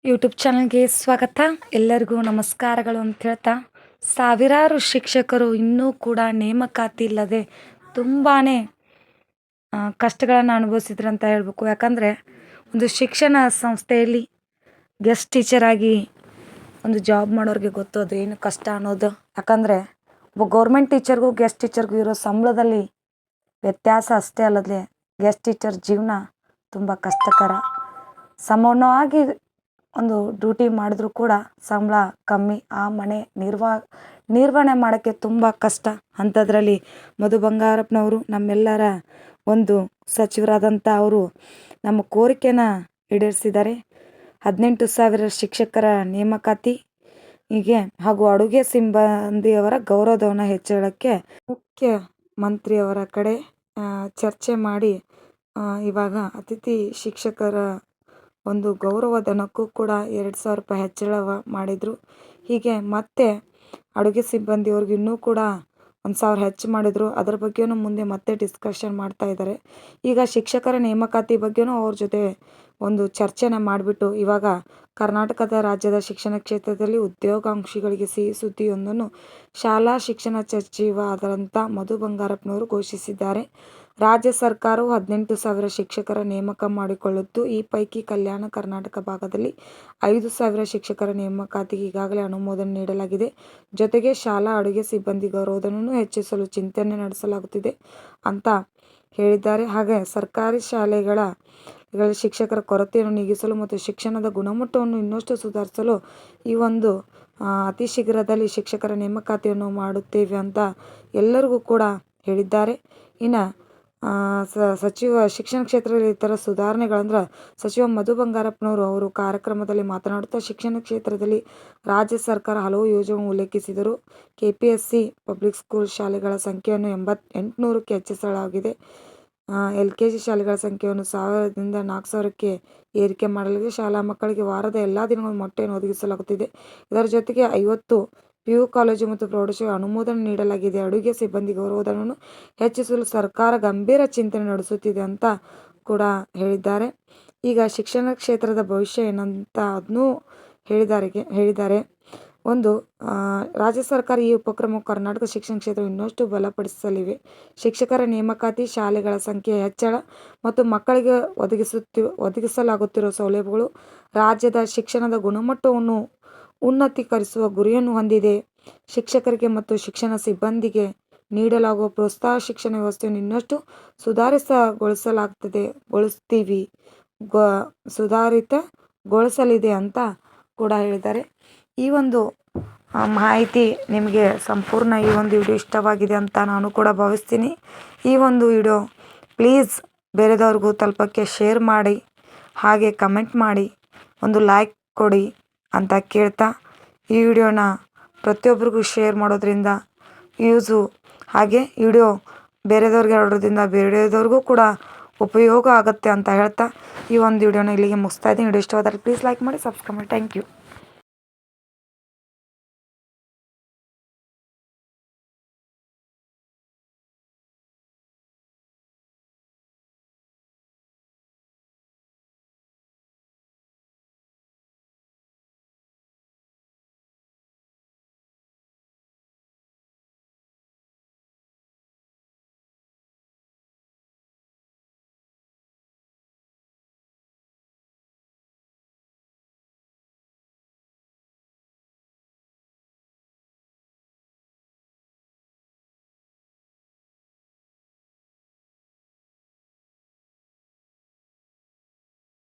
YouTube ಚಾನಲ್ಗೆ ಸ್ವಾಗತ. ಎಲ್ಲರಿಗೂ ನಮಸ್ಕಾರಗಳು ಅಂತ ಹೇಳ್ತಾ, ಸಾವಿರಾರು ಶಿಕ್ಷಕರು ಇನ್ನೂ ಕೂಡ ನೇಮಕಾತಿ ಇಲ್ಲದೆ ತುಂಬಾ ಕಷ್ಟಗಳನ್ನು ಅನುಭವಿಸಿದ್ರು ಅಂತ ಹೇಳ್ಬೇಕು. ಯಾಕಂದರೆ ಒಂದು ಶಿಕ್ಷಣ ಸಂಸ್ಥೆಯಲ್ಲಿ ಗೆಸ್ಟ್ ಟೀಚರ್ ಆಗಿ ಒಂದು ಜಾಬ್ ಮಾಡೋರಿಗೆ ಗೊತ್ತು ಅದು ಏನು ಕಷ್ಟ ಅನ್ನೋದು. ಯಾಕಂದರೆ ಒಬ್ಬ ಗೌರ್ಮೆಂಟ್ ಟೀಚರ್ಗೂ ಗೆಸ್ಟ್ ಟೀಚರ್ಗೂ ಇರೋ ಸಂಬಳದಲ್ಲಿ ವ್ಯತ್ಯಾಸ ಅಷ್ಟೇ ಅಲ್ಲದೆ ಗೆಸ್ಟ್ ಟೀಚರ್ ಜೀವನ ತುಂಬ ಕಷ್ಟಕರ. ಸಮಾನವಾಗಿ ಒಂದು ಡ್ಯೂಟಿ ಮಾಡಿದ್ರೂ ಕೂಡ ಸಂಬಳ ಕಮ್ಮಿ. ಆ ಮನೆ ನಿರ್ವಹಣೆ ಮಾಡೋಕ್ಕೆ ತುಂಬ ಕಷ್ಟ. ಅಂಥದ್ರಲ್ಲಿ ಮಧು ಬಂಗಾರಪ್ಪನವರು ನಮ್ಮೆಲ್ಲರ ಒಂದು ಸಚಿವರಾದಂಥ ಅವರು ನಮ್ಮ ಕೋರಿಕೆನ ಈಡೇರಿಸಿದ್ದಾರೆ. 18,000 ಶಿಕ್ಷಕರ ನೇಮಕಾತಿ ಹೀಗೆ ಹಾಗೂ ಅಡುಗೆ ಸಿಬ್ಬಂದಿಯವರ ಗೌರವಧನ ಹೆಚ್ಚಳಕ್ಕೆ ಮುಖ್ಯಮಂತ್ರಿಯವರ ಕಡೆ ಚರ್ಚೆ ಮಾಡಿ ಇವಾಗ ಅತಿಥಿ ಶಿಕ್ಷಕರ ಒಂದು ಗೌರವಧನಕ್ಕೂ ಕೂಡ 2,000 ರೂಪಾಯಿ ಹೆಚ್ಚಳ ಮಾಡಿದರು. ಹೀಗೆ ಮತ್ತೆ ಅಡುಗೆ ಸಿಬ್ಬಂದಿಯವ್ರಿಗೆ ಇನ್ನೂ ಕೂಡ 1,000 ಹೆಚ್ಚು ಮಾಡಿದರು. ಅದರ ಬಗ್ಗೆಯೂ ಮುಂದೆ ಮತ್ತೆ ಡಿಸ್ಕಷನ್ ಮಾಡ್ತಾ ಇದ್ದಾರೆ. ಈಗ ಶಿಕ್ಷಕರ ನೇಮಕಾತಿ ಬಗ್ಗೆಯೂ ಅವ್ರ ಜೊತೆ ಒಂದು ಚರ್ಚೆನ ಮಾಡಿಬಿಟ್ಟು ಇವಾಗ ಕರ್ನಾಟಕದ ರಾಜ್ಯದ ಶಿಕ್ಷಣ ಕ್ಷೇತ್ರದಲ್ಲಿ ಉದ್ಯೋಗಾಕಾಂಕ್ಷಿಗಳಿಗೆ ಸಿಹಿ ಸುದ್ದಿಯೊಂದನ್ನು ಶಾಲಾ ಶಿಕ್ಷಣ ಸಚಿವರಾದಂಥ ಮಧು ಬಂಗಾರಪ್ಪನವರು ಘೋಷಿಸಿದ್ದಾರೆ. ರಾಜ್ಯ ಸರ್ಕಾರವು 18,000 ಶಿಕ್ಷಕರ ನೇಮಕ ಮಾಡಿಕೊಳ್ಳುತ್ತು. ಈ ಪೈಕಿ ಕಲ್ಯಾಣ ಕರ್ನಾಟಕ ಭಾಗದಲ್ಲಿ 5,000 ಶಿಕ್ಷಕರ ನೇಮಕಾತಿಗೆ ಈಗಾಗಲೇ ಅನುಮೋದನೆ ನೀಡಲಾಗಿದೆ. ಜೊತೆಗೆ ಶಾಲಾ ಅಡುಗೆ ಸಿಬ್ಬಂದಿ ಗೌರವಧನವನ್ನು ಹೆಚ್ಚಿಸಲು ಚಿಂತನೆ ನಡೆಸಲಾಗುತ್ತಿದೆ ಅಂತ ಹೇಳಿದ್ದಾರೆ. ಹಾಗೆ ಸರ್ಕಾರಿ ಶಾಲೆಗಳ ಶಿಕ್ಷಕರ ಕೊರತೆಯನ್ನು ನೀಗಿಸಲು ಮತ್ತು ಶಿಕ್ಷಣದ ಗುಣಮಟ್ಟವನ್ನು ಇನ್ನಷ್ಟು ಸುಧಾರಿಸಲು ಈ ಒಂದು ಅತಿ ಶೀಘ್ರದಲ್ಲಿ ಶಿಕ್ಷಕರ ನೇಮಕಾತಿಯನ್ನು ಮಾಡುತ್ತೇವೆ ಅಂತ ಎಲ್ಲರಿಗೂ ಕೂಡ ಹೇಳಿದ್ದಾರೆ. ಇನ್ನು ಸಚಿವ ಶಿಕ್ಷಣ ಕ್ಷೇತ್ರದಲ್ಲಿ ಇತರ ಸುಧಾರಣೆಗಳಂದ್ರೆ ಸಚಿವ ಮಧು ಬಂಗಾರಪ್ಪನವರು ಅವರು ಕಾರ್ಯಕ್ರಮದಲ್ಲಿ ಮಾತನಾಡುತ್ತಾ ಶಿಕ್ಷಣ ಕ್ಷೇತ್ರದಲ್ಲಿ ರಾಜ್ಯ ಸರ್ಕಾರ ಹಲವು ಯೋಜನೆಗಳನ್ನು ಉಲ್ಲೇಖಿಸಿದರು. KPSC ಪಬ್ಲಿಕ್ ಸ್ಕೂಲ್ ಶಾಲೆಗಳ ಸಂಖ್ಯೆಯನ್ನು 800ಕ್ಕೆ ಹೆಚ್ಚಿಸಲಾಗಿದೆ. LKG ಶಾಲೆಗಳ ಸಂಖ್ಯೆಯನ್ನು 1,000ದಿಂದ 4,000ಕ್ಕೆ ಏರಿಕೆ ಮಾಡಲಾಗಿದೆ. ಶಾಲಾ ಮಕ್ಕಳಿಗೆ ವಾರದ ಎಲ್ಲ ದಿನಗಳು ಮೊಟ್ಟೆಯನ್ನು ಒದಗಿಸಲಾಗುತ್ತಿದೆ. ಇದರ ಜೊತೆಗೆ 50 PU ಕಾಲೇಜು ಮತ್ತು ಪ್ರೌಢಶಾಲೆ ಅನುಮೋದನೆ ನೀಡಲಾಗಿದೆ. ಅಡುಗೆ ಸಿಬ್ಬಂದಿ ಗೌರವಧನವನ್ನು ಹೆಚ್ಚಿಸಲು ಸರ್ಕಾರ ಗಂಭೀರ ಚಿಂತನೆ ನಡೆಸುತ್ತಿದೆ ಅಂತ ಕೂಡ ಹೇಳಿದ್ದಾರೆ. ಈಗ ಶಿಕ್ಷಣ ಕ್ಷೇತ್ರದ ಭವಿಷ್ಯ ಏನಂತ ಅದನ್ನೂ ಹೇಳಿದ್ದಾರೆ. ಒಂದು ರಾಜ್ಯ ಸರ್ಕಾರ ಈ ಉಪಕ್ರಮವು ಕರ್ನಾಟಕ ಶಿಕ್ಷಣ ಕ್ಷೇತ್ರವನ್ನು ಇನ್ನಷ್ಟು ಬಲಪಡಿಸಲಿವೆ. ಶಿಕ್ಷಕರ ನೇಮಕಾತಿ, ಶಾಲೆಗಳ ಸಂಖ್ಯೆ ಹೆಚ್ಚಳ ಮತ್ತು ಮಕ್ಕಳಿಗೆ ಒದಗಿಸಲಾಗುತ್ತಿರುವ ಸೌಲಭ್ಯಗಳು ರಾಜ್ಯದ ಶಿಕ್ಷಣದ ಗುಣಮಟ್ಟವನ್ನು ಉನ್ನತೀಕರಿಸುವ ಗುರಿಯನ್ನು ಹೊಂದಿದೆ. ಶಿಕ್ಷಕರಿಗೆ ಮತ್ತು ಶಿಕ್ಷಣ ಸಿಬ್ಬಂದಿಗೆ ನೀಡಲಾಗುವ ಪ್ರೋತ್ಸಾಹ ಶಿಕ್ಷಣ ವ್ಯವಸ್ಥೆಯನ್ನು ಇನ್ನಷ್ಟು ಸುಧಾರಿತಗೊಳಿಸಲಿದೆ ಅಂತ ಕೂಡ ಹೇಳಿದ್ದಾರೆ. ಈ ಒಂದು ಮಾಹಿತಿ ನಿಮಗೆ ಸಂಪೂರ್ಣ ಈ ಒಂದು ವಿಡಿಯೋ ಇಷ್ಟವಾಗಿದೆ ಅಂತ ನಾನು ಕೂಡ ಭಾವಿಸ್ತೀನಿ. ಈ ಒಂದು ವಿಡಿಯೋ ಪ್ಲೀಸ್ ಬೇರೆದವ್ರಿಗೂ ತಲುಪಕ್ಕೆ ಶೇರ್ ಮಾಡಿ, ಹಾಗೆ ಕಮೆಂಟ್ ಮಾಡಿ, ಒಂದು ಲೈಕ್ ಕೊಡಿ ಅಂತ ಕೇಳ್ತಾ, ಈ ವಿಡಿಯೋನ ಪ್ರತಿಯೊಬ್ಬರಿಗೂ ಶೇರ್ ಮಾಡೋದ್ರಿಂದ ಯೂಸು, ಹಾಗೆ ವಿಡಿಯೋ ಬೇರೆದವ್ರಿಗೆ ಹೇಳೋದ್ರಿಂದ ಬೇರೆದವ್ರಿಗೂ ಕೂಡ ಉಪಯೋಗ ಆಗುತ್ತೆ ಅಂತ ಹೇಳ್ತಾ ಈ ಒಂದು ವಿಡಿಯೋನ ಇಲ್ಲಿಗೆ ಮುಗಿಸ್ತಾ ಇದ್ದೀನಿ. ವಿಡಿಯೋ ಇಷ್ಟವಾದರೆ ಪ್ಲೀಸ್ ಲೈಕ್ ಮಾಡಿ, ಸಬ್ಸ್ಕ್ರೈಬ್ ಮಾಡಿ. Thank you.